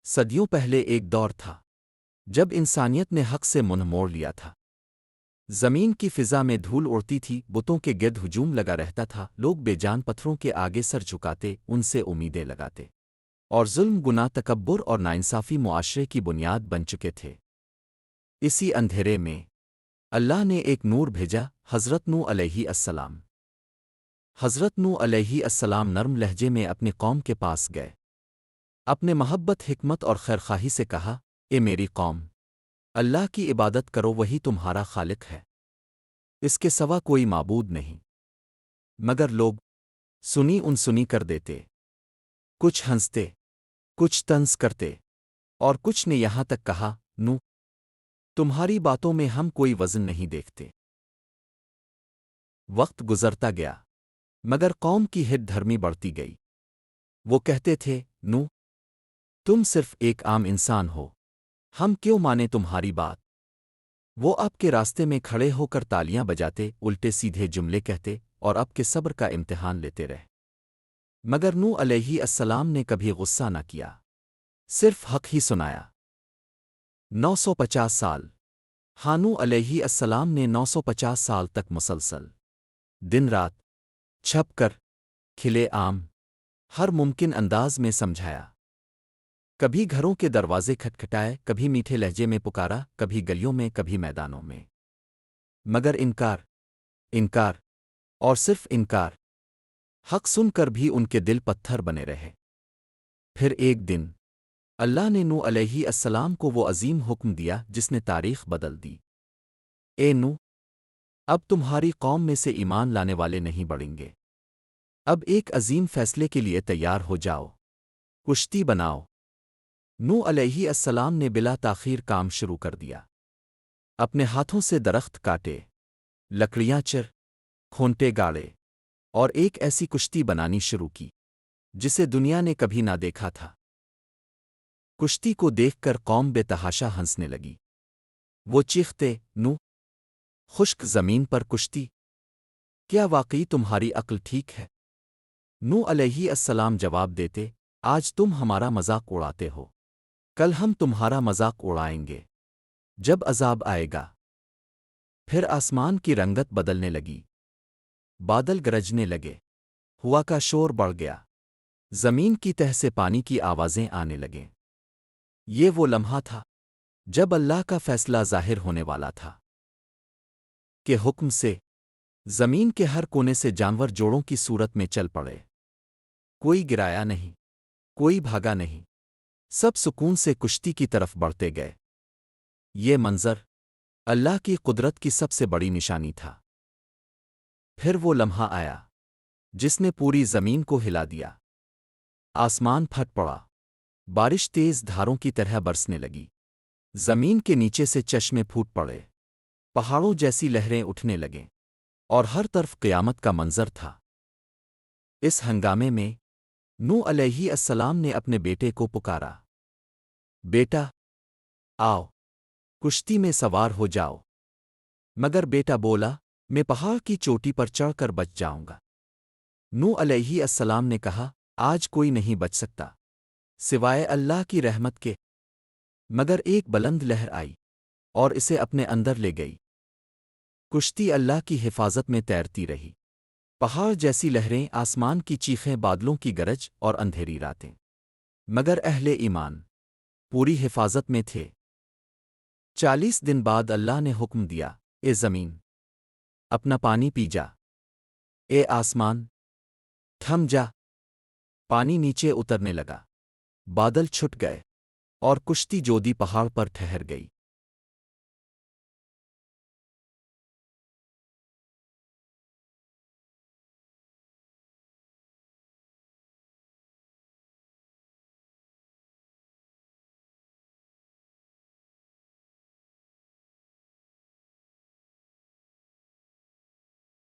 صدیوں پہلے ایک دور تھا جب انسانیت نے حق سے منہ موڑ لیا تھا۔ زمین کی فضا میں دھول اڑتی تھی، بتوں کے گرد ہجوم لگا رہتا تھا، لوگ بے جان پتھروں کے آگے سر جھکاتے، ان سے امیدیں لگاتے، اور ظلم، گناہ، تکبر اور ناانصافی معاشرے کی بنیاد بن چکے تھے۔ اسی اندھیرے میں اللہ نے ایک نور بھیجا، حضرت نوح علیہ السلام۔ حضرت نوح علیہ السلام نرم لہجے میں اپنی قوم کے پاس گئے، اپنے محبت، حکمت اور خیرخواہی سے کہا، اے میری قوم، اللہ کی عبادت کرو، وہی تمہارا خالق ہے، اس کے سوا کوئی معبود نہیں۔ مگر لوگ سنی کر دیتے، کچھ ہنستے، کچھ طنز کرتے، اور کچھ نے یہاں تک کہا، نوح، تمہاری باتوں میں ہم کوئی وزن نہیں دیکھتے۔ وقت گزرتا گیا، مگر قوم کی ہٹ دھرمی بڑھتی گئی۔ وہ کہتے تھے، نوح، تم صرف ایک عام انسان ہو، ہم کیوں مانے تمہاری بات؟ وہ آپ کے راستے میں کھڑے ہو کر تالیاں بجاتے، الٹے سیدھے جملے کہتے، اور آپ کے صبر کا امتحان لیتے رہے۔ مگر نوح علیہ السلام نے کبھی غصہ نہ کیا، صرف حق ہی سنایا۔ 950 سال نوح علیہ السلام نے 950 سال تک مسلسل دن رات چھپ کر کھلے عام ہر ممکن انداز میں سمجھایا۔ کبھی گھروں کے دروازے کھٹکھٹائے، کبھی میٹھے لہجے میں پکارا، کبھی گلیوں میں، کبھی میدانوں میں، مگر انکار اور صرف انکار۔ حق سن کر بھی ان کے دل پتھر بنے رہے۔ پھر ایک دن اللہ نے نوح علیہ السلام کو وہ عظیم حکم دیا جس نے تاریخ بدل دی۔ اے نوح، اب تمہاری قوم میں سے ایمان لانے والے نہیں بڑھیں گے۔ اب ایک عظیم فیصلے کے لیے تیار ہو جاؤ، کشتی بناؤ۔ نوح علیہ السلام نے بلا تاخیر کام شروع کر دیا۔ اپنے ہاتھوں سے درخت کاٹے، لکڑیاں کھونٹے گاڑے، اور ایک ایسی کشتی بنانی شروع کی جسے دنیا نے کبھی نہ دیکھا تھا۔ کشتی کو دیکھ کر قوم بے تحاشا ہنسنے لگی۔ وہ چیختے، نوح، خشک زمین پر کشتی؟ کیا واقعی تمہاری عقل ٹھیک ہے؟ نوح علیہ السلام جواب دیتے، آج تم ہمارا مذاق اڑاتے ہو، کل ہم تمہارا مذاق اڑائیں گے جب عذاب آئے گا۔ پھر آسمان کی رنگت بدلنے لگی، بادل گرجنے لگے، ہوا کا شور بڑھ گیا، زمین کی تہ سے پانی کی آوازیں آنے لگیں۔ یہ وہ لمحہ تھا جب اللہ کا فیصلہ ظاہر ہونے والا تھا کہ حکم سے زمین کے ہر کونے سے جانور جوڑوں کی صورت میں چل پڑے۔ کوئی گرایا نہیں، کوئی بھاگا نہیں، سب سکون سے کشتی کی طرف بڑھتے گئے۔ یہ منظر اللہ کی قدرت کی سب سے بڑی نشانی تھا۔ پھر وہ لمحہ آیا جس نے پوری زمین کو ہلا دیا۔ آسمان پھٹ پڑا، بارش تیز دھاروں کی طرح برسنے لگی، زمین کے نیچے سے چشمے پھوٹ پڑے، پہاڑوں جیسی لہریں اٹھنے لگیں، اور ہر طرف قیامت کا منظر تھا۔ اس ہنگامے میں نوح علیہ السلام نے اپنے بیٹے کو پکارا، بیٹا، آؤ، کشتی میں سوار ہو جاؤ۔ مگر بیٹا بولا، میں پہاڑ کی چوٹی پر چڑھ کر بچ جاؤں گا۔ نوح علیہ السلام نے کہا، آج کوئی نہیں بچ سکتا سوائے اللہ کی رحمت کے۔ مگر ایک بلند لہر آئی اور اسے اپنے اندر لے گئی۔ کشتی اللہ کی حفاظت میں تیرتی رہی، پہاڑ جیسی لہریں، آسمان کی چیخیں، بادلوں کی گرج اور اندھیری راتیں، مگر اہل ایمان پوری حفاظت میں تھے۔ 40 دن بعد اللہ نے حکم دیا، اے زمین، اپنا پانی پی جا، اے آسمان، تھم جا۔ پانی نیچے اترنے لگا، بادل چھٹ گئے، اور کشتی جودی پہاڑ پر ٹھہر گئی۔